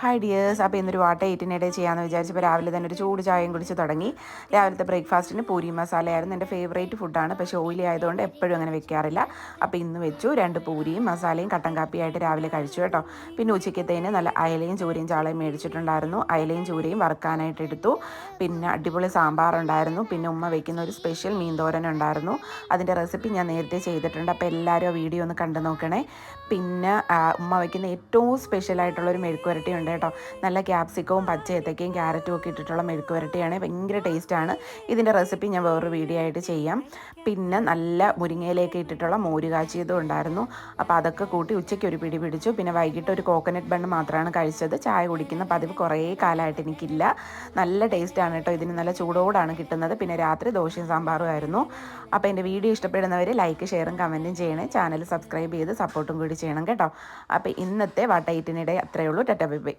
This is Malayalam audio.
Hi dears. അപ്പോൾ ഇന്നൊരു വാട്ട എയ്റ്റിനിടെ ചെയ്യാമെന്ന് വിചാരിച്ചപ്പോൾ രാവിലെ തന്നെ ഒരു ചൂട് ചായയും കുടിച്ച് തുടങ്ങി. രാവിലത്തെ ബ്രേക്ക്ഫാസ്റ്റിന് പൂരി മസാലയായിരുന്നു എൻ്റെ ഫേവറേറ്റ് ഫുഡാണ്. പക്ഷേ ഓയിലി ആയതുകൊണ്ട് എപ്പോഴും അങ്ങനെ വെക്കാറില്ല. അപ്പോൾ ഇന്ന് വെച്ചു. 2 പൂരിയും മസാലയും കട്ടൻ കാപ്പിയായിട്ട് രാവിലെ കഴിച്ചു കേട്ടോ. പിന്നെ ഉച്ചയ്ക്കത്തേന് നല്ല അയലയും ചൂരയും ചാളയും മേടിച്ചിട്ടുണ്ടായിരുന്നു. അയലയും ചൂരയും വറുക്കാനായിട്ട് എടുത്തു. പിന്നെ അടിപൊളി സാമ്പാറുണ്ടായിരുന്നു. പിന്നെ ഉമ്മ വയ്ക്കുന്ന ഒരു സ്പെഷ്യൽ മീൻതോരൻ ഉണ്ടായിരുന്നു. അതിൻ്റെ റെസിപ്പി ഞാൻ നേരത്തെ ചെയ്തിട്ടുണ്ട്. അപ്പോൾ എല്ലാവരും ആ വീഡിയോ ഒന്ന് കണ്ടു നോക്കണേ. പിന്നെ ഉമ്മ വയ്ക്കുന്ന ഏറ്റവും സ്പെഷ്യലായിട്ടുള്ളൊരു മെഴുക്കുവരട്ടി ഉണ്ട് കേട്ടോ. നല്ല ക്യാപ്സിക്കവും പച്ച ഏത്തക്കയും ക്യാരറ്റും ഒക്കെ ഇട്ടിട്ടുള്ള മെഴുക്കുവരട്ടിയാണ്. ഭയങ്കര ടേസ്റ്റാണ്. ഇതിൻ്റെ റെസിപ്പി ഞാൻ വേറൊരു വീഡിയോ ആയിട്ട് ചെയ്യാം. പിന്നെ നല്ല മുരിങ്ങയിലേക്ക് ഇട്ടിട്ടുള്ള മോര് കാച്ചിയതും ഉണ്ടായിരുന്നു. അപ്പോൾ അതൊക്കെ കൂട്ടി ഉച്ചയ്ക്ക് ഒരു പിടി പിടിച്ചു. പിന്നെ വൈകിട്ട് ഒരു കോക്കനട്ട് ബണ്ണ് മാത്രമാണ് കഴിച്ചത്. ചായ കുടിക്കുന്ന പതിവ് കുറേ കാലമായിട്ട് എനിക്കില്ല. നല്ല ടേസ്റ്റാണ് കേട്ടോ. ഇതിന് നല്ല ചൂടോടാണ് കിട്ടുന്നത്. പിന്നെ രാത്രി ദോശയും സാമ്പാറും ആയിരുന്നു. അപ്പോൾ എൻ്റെ വീഡിയോ ഇഷ്ടപ്പെടുന്നവർ ലൈക്ക് ഷെയറും കമൻറ്റും ചെയ്യണേ. ചാനൽ സബ്സ്ക്രൈബ് ചെയ്ത് സപ്പോർട്ടും കൂടി ചെയ്യണം കേട്ടോ. അപ്പോൾ ഇന്നത്തെ വാട്ട എയ്റ്റിനിടെ അത്രയേ ഉള്ളൂ. Tata bye bye.